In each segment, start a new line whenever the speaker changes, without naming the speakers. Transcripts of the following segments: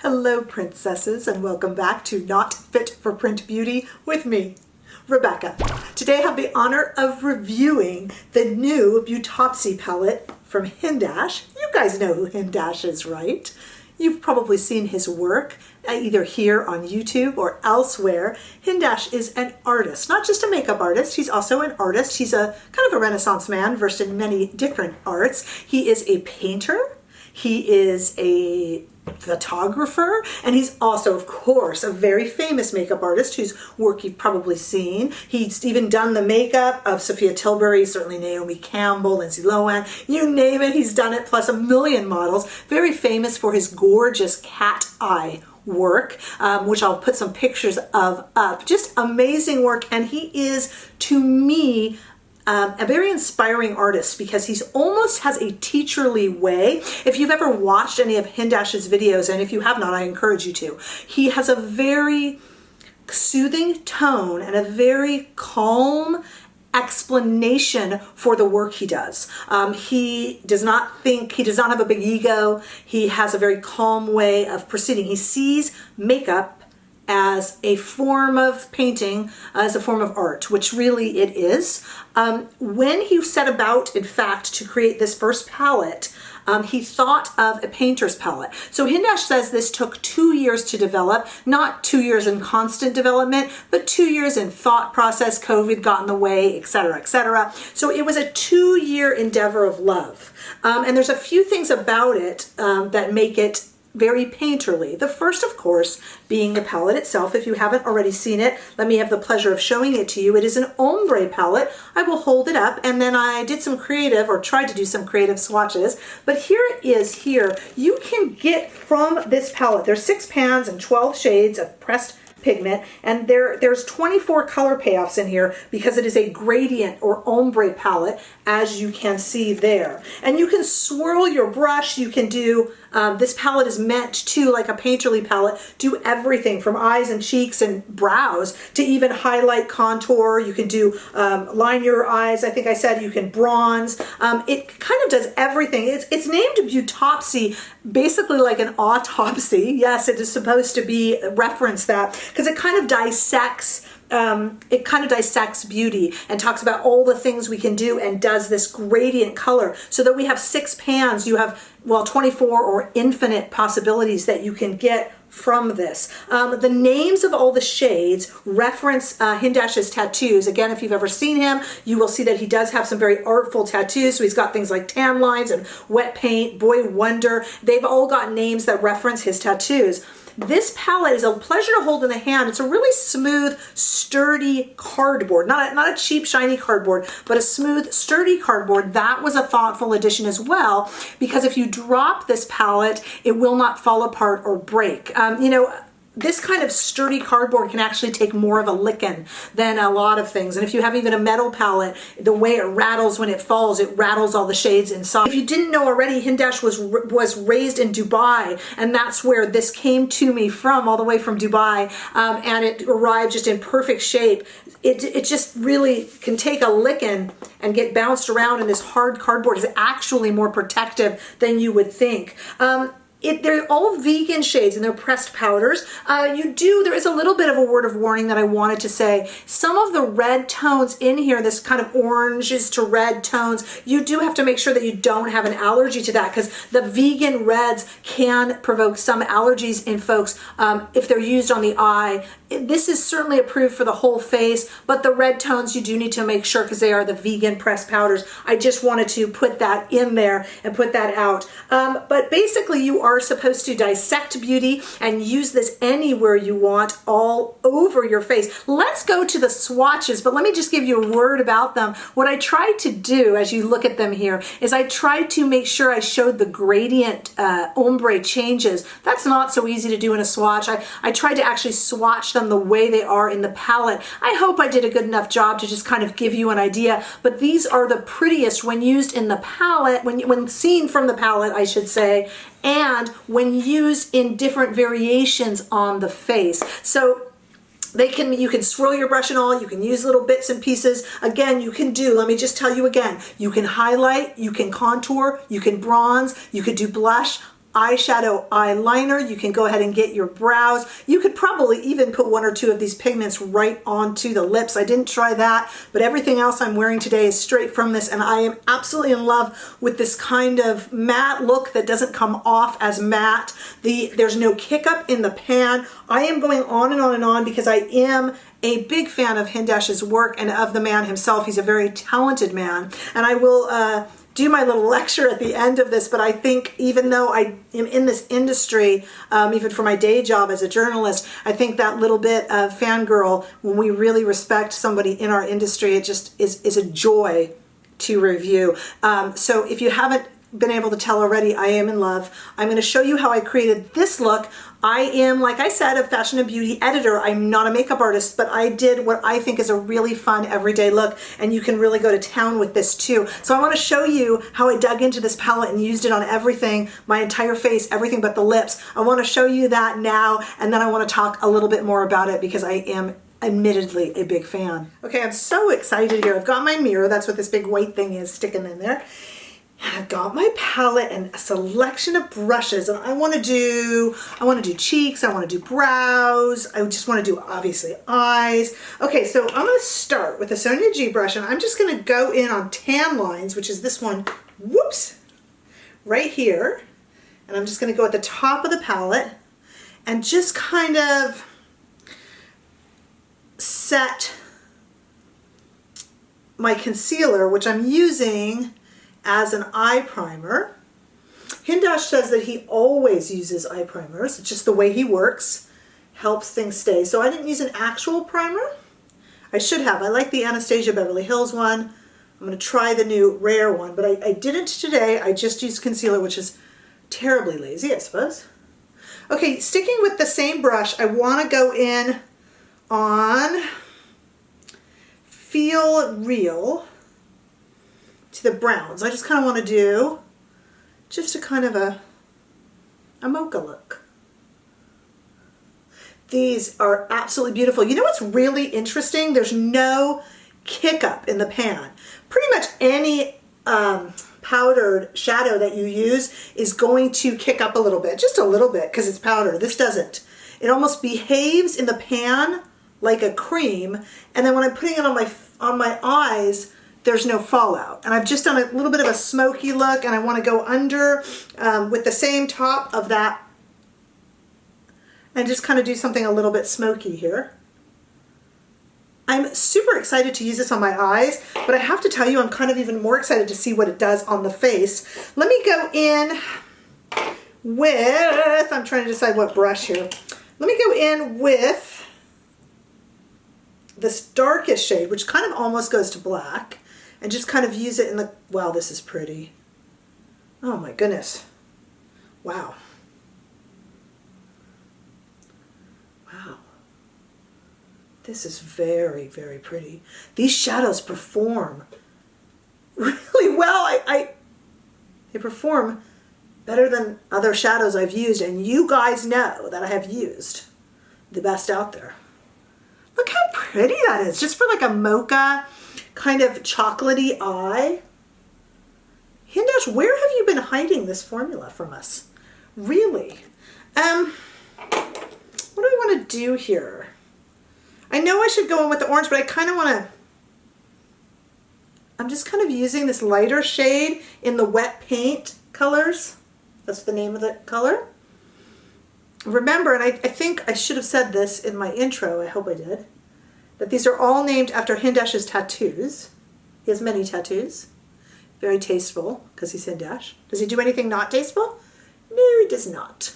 Hello princesses, and welcome back to Not Fit for Print Beauty with me, Rebecca. Today I have the honor of reviewing the new Beautopsy palette from Hindash. You guys know who Hindash is, right? You've probably seen his work either here on YouTube or elsewhere. Hindash is an artist, not just a makeup artist, he's also an artist. He's a kind of a Renaissance man versed in many different arts. He is a painter, he is a photographer, and he's also, of course, a very famous makeup artist whose work you've probably seen. He's even done the makeup of Sophia Tilbury, certainly Naomi Campbell, Lindsay Lohan, you name it, he's done it, plus a million models. Very famous for his gorgeous cat eye work, which I'll put some pictures of up. Just amazing work, and he is, to me, a very inspiring artist because he's almost has a teacherly way. If you've ever watched any of Hindash's videos, and if you have not, I encourage you to, he has a very soothing tone and a very calm explanation for the work he does. He does not have a big ego. He has a very calm way of proceeding. He sees makeup as a form of painting, as a form of art, which really it is. When he set about, in fact, to create this first palette, he thought of a painter's palette. So Hindash says this took 2 years to develop, not 2 years in constant development, but 2 years in thought process. COVID got in the way, etc., etc. So it was a 2-year endeavor of love. And there's a few things about it that make it very painterly. The first, of course, being the palette itself. If you haven't already seen it, let me have the pleasure of showing it to you. It is an ombre palette. I will hold it up, and then I did some creative, or tried to do some creative swatches, but here it is here. You can get from this palette, there's 6 pans and 12 shades of pressed pigment, and there's 24 color payoffs in here because it is a gradient or ombre palette, as you can see there. And you can swirl your brush, you can do, this palette is meant to, like a painterly palette, do everything from eyes and cheeks and brows to even highlight, contour. You can do line your eyes, I think I said, you can bronze. It kind of does everything. It's named Beautopsy, basically like an autopsy. Yes, it is supposed to be reference that, because it kind of dissects beauty and talks about all the things we can do, and does this gradient color so that we have 6 pans. You have, well, 24 or infinite possibilities that you can get from this. The names of all the shades reference Hindash's tattoos. Again, if you've ever seen him, you will see that he does have some very artful tattoos. So he's got things like tan lines and wet paint, boy wonder. They've all got names that reference his tattoos. This palette is a pleasure to hold in the hand. It's a really smooth, sturdy cardboard. Not a cheap, shiny cardboard, but a smooth, sturdy cardboard. That was a thoughtful addition as well, because if you drop this palette, it will not fall apart or break. This kind of sturdy cardboard can actually take more of a licking than a lot of things. And if you have even a metal palette, the way it rattles when it falls, it rattles all the shades inside. If you didn't know already, Hindash was raised in Dubai, and that's where this came to me from, all the way from Dubai, and it arrived just in perfect shape. It just really can take a licking and get bounced around, and this hard cardboard is actually more protective than you would think. They're all vegan shades, and they're pressed powders. There is a little bit of a word of warning that I wanted to say. Some of the red tones in here, this kind of oranges to red tones, you do have to make sure that you don't have an allergy to that, because the vegan reds can provoke some allergies in folks if they're used on the eye. This is certainly approved for the whole face, but the red tones you do need to make sure, because they are the vegan pressed powders. I just wanted to put that in there and put that out. But basically you are supposed to dissect beauty and use this anywhere you want, all over your face. Let's go to the swatches, but let me just give you a word about them. What I tried to do, as you look at them here, is I tried to make sure I showed the gradient ombre changes. That's not so easy to do in a swatch. I tried to actually swatch them the way they are in the palette. I hope I did a good enough job to just kind of give you an idea, but these are the prettiest when used in the palette, when seen from the palette, I should say, and when used in different variations on the face. So you can swirl your brush and all, you can use little bits and pieces. Again, you can do, let me just tell you again, you can highlight, you can contour, you can bronze, you could do blush. eyeshadow eyeliner. You can go ahead and get your brows. You could probably even put one or two of these pigments right onto the lips. I didn't try that, but everything else I'm wearing today is straight from this, and I am absolutely in love with this kind of matte look that doesn't come off as matte. There's no kick up in the pan. I am going on and on and on because I am a big fan of Hindash's work and of the man himself. He's a very talented man, and I will do my little lecture at the end of this, but I think even though I am in this industry, even for my day job as a journalist, I think that little bit of fangirl, when we really respect somebody in our industry, it just is a joy to review. So if you haven't been able to tell already, I am in love. I'm going to show you how I created this look. I am, like I said, a fashion and beauty editor. I'm not a makeup artist, but I did what I think is a really fun everyday look, and you can really go to town with this too. So I want to show you how I dug into this palette and used it on everything, my entire face, everything but the lips. I want to show you that now, and then I want to talk a little bit more about it because I am admittedly a big fan. Okay, I'm so excited here. I've got my mirror. That's what this big white thing is sticking in there. And I've got my palette and a selection of brushes, and I want to do cheeks, I want to do brows, I just want to do obviously eyes. Okay, so I'm going to start with the Sonia G brush, and I'm just going to go in on tan lines, which is this one, whoops, right here. And I'm just going to go at the top of the palette and just kind of set my concealer, which I'm using as an eye primer. Hindash says that he always uses eye primers. It's just the way he works. Helps things stay. So I didn't use an actual primer. I should have. I like the Anastasia Beverly Hills one. I'm going to try the new Rare one, but I didn't today. I just used concealer, which is terribly lazy, I suppose. Okay, sticking with the same brush, I want to go in on Feel Real to the browns. I just kind of want to do just a kind of a mocha look. These are absolutely beautiful. You know what's really interesting? There's no kick up in the pan. Pretty much any powdered shadow that you use is going to kick up a little bit, just a little bit, because it's powder. This doesn't. It almost behaves in the pan like a cream, and then when I'm putting it on my eyes, there's no fallout. And I've just done a little bit of a smoky look, and I want to go under with the same top of that and just kind of do something a little bit smoky here. I'm super excited to use this on my eyes, but I have to tell you, I'm kind of even more excited to see what it does on the face. Let me go in with, I'm trying to decide what brush here. Let me go in with this darkest shade, which kind of almost goes to black, and just kind of use it in the, wow, this is pretty. Oh my goodness. Wow. Wow. This is very, very pretty. These shadows perform really well. They perform better than other shadows I've used, and you guys know that I have used the best out there. Look how pretty that is, just for like a mocha kind of chocolatey eye. Hindash, where have you been hiding this formula from us? Really? What do I want to do here? I know I should go in with the orange, but I kind of want to, I'm just kind of using this lighter shade in the wet paint colors. That's the name of the color. Remember, and I think I should have said this in my intro, I hope I did, that these are all named after Hindash's tattoos. He has many tattoos. Very tasteful, because he's Hindash. Does he do anything not tasteful? No, he does not.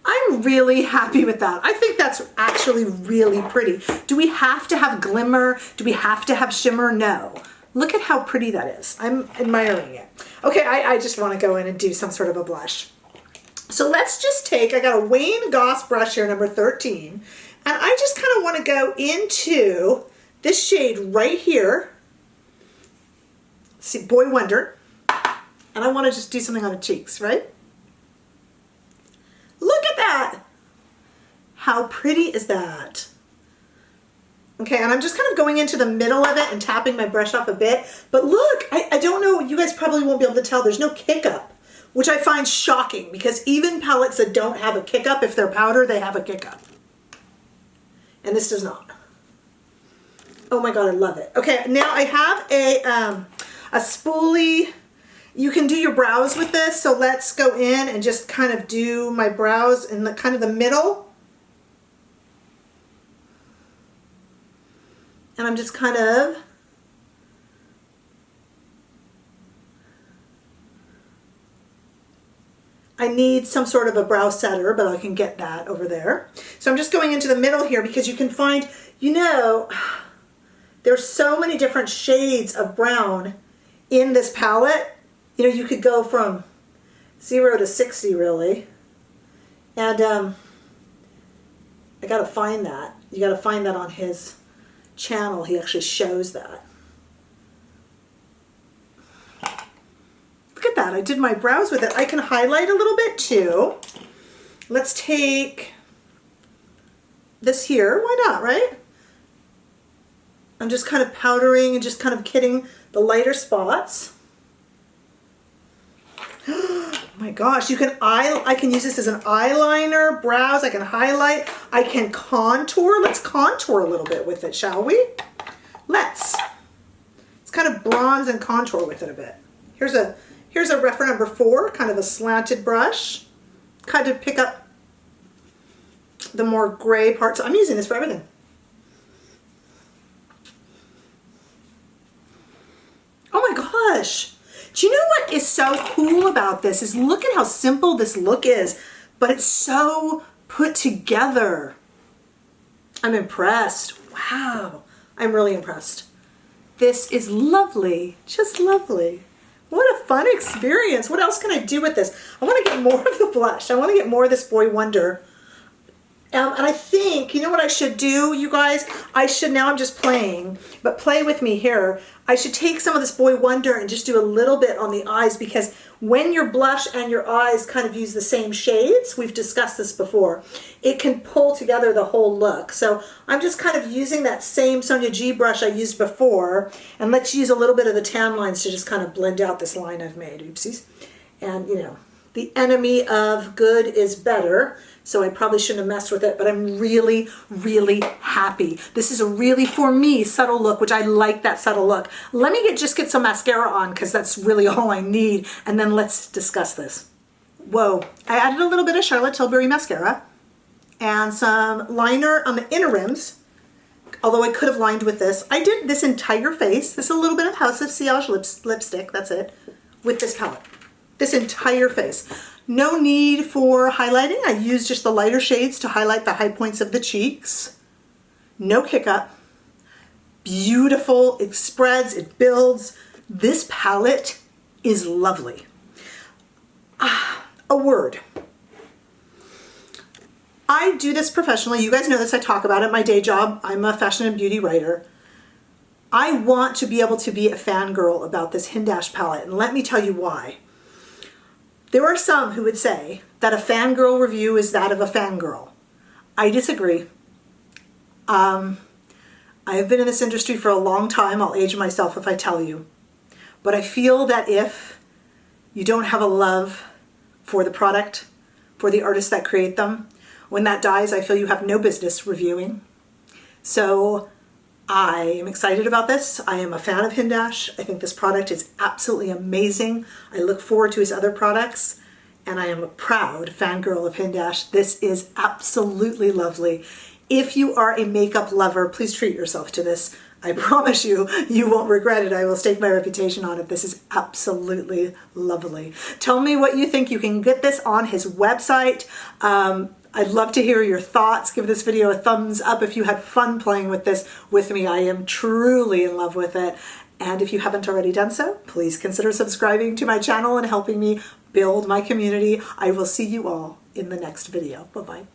I'm really happy with that. I think that's actually really pretty. Do we have to have glimmer? Do we have to have shimmer? No. Look at how pretty that is. I'm admiring it. Okay, I just want to go in and do some sort of a blush. So let's just take, I got a Wayne Goss brush here, number 13, and I just kind of want to go into this shade right here. See, Boy Wonder, and I want to just do something on the cheeks, right? Look at that! How pretty is that? Okay, and I'm just kind of going into the middle of it and tapping my brush off a bit, but look, I don't know, you guys probably won't be able to tell, there's no kick up, which I find shocking because even palettes that don't have a kick up, if they're powder, they have a kick up. And this does not. Oh my God, I love it. Okay, now I have a spoolie. You can do your brows with this, so let's go in and just kind of do my brows in the kind of the middle. And I'm just kind of I need some sort of a brow setter, but I can get that over there. So I'm just going into the middle here because you can find, you know, there's so many different shades of brown in this palette. You know, you could go from 0 to 60 really. And I gotta find that. You gotta find that on his channel. He actually shows that. Look at that, I did my brows with it. I can highlight a little bit too. Let's take this here, why not, right? I'm just kind of powdering and just kind of kidding the lighter spots. Oh my gosh, you can I can use this as an eyeliner, brows, I can highlight, I can contour. Let's contour a little bit with it, shall we? Let's kind of bronze and contour with it a bit. Here's a reference number 4, kind of a slanted brush, kind of pick up the more gray parts. I'm using this for everything. Oh my gosh. Do you know what is so cool about this is look at how simple this look is, but it's so put together. I'm impressed. Wow. I'm really impressed. This is lovely, just lovely. What a fun experience. What else can I do with this? I want to get more of the blush. I want to get more of this Boy Wonder. And I think, you know what I should do, you guys? I should, now I'm just playing, but play with me here. I should take some of this Boy Wonder and just do a little bit on the eyes because when your blush and your eyes kind of use the same shades, we've discussed this before, it can pull together the whole look. So I'm just kind of using that same Sonia G brush I used before, and let's use a little bit of the tan lines to just kind of blend out this line I've made. Oopsies. And you know, the enemy of good is better. So I probably shouldn't have messed with it, but I'm really, really happy. This is a really, for me, subtle look, which I like that subtle look. Let me just get some mascara on because that's really all I need. And then let's discuss this. Whoa, I added a little bit of Charlotte Tilbury mascara and some liner on the inner rims. Although I could have lined with this. I did this entire face. This is a little bit of House of Sillage lipstick, that's it, with this palette. This entire face. No need for highlighting. I use just the lighter shades to highlight the high points of the cheeks. No kick up. Beautiful. It spreads, it builds. This palette is lovely. A word. I do this professionally. You guys know this. I talk about it. My day job. I'm a fashion and beauty writer. I want to be able to be a fangirl about this Hindash palette, and let me tell you why. There are some who would say that a fangirl review is that of a fangirl. I disagree. I have been in this industry for a long time. I'll age myself if I tell you. But I feel that if you don't have a love for the product, for the artists that create them, when that dies, I feel you have no business reviewing. So I am excited about this. I am a fan of Hindash. I think this product is absolutely amazing. I look forward to his other products, and I am a proud fangirl of Hindash. This is absolutely lovely. If you are a makeup lover, please treat yourself to this. I promise you, you won't regret it. I will stake my reputation on it. This is absolutely lovely. Tell me what you think. You can get this on his website. I'd love to hear your thoughts. Give this video a thumbs up if you had fun playing with this with me. I am truly in love with it. And if you haven't already done so, please consider subscribing to my channel and helping me build my community. I will see you all in the next video. Bye-bye.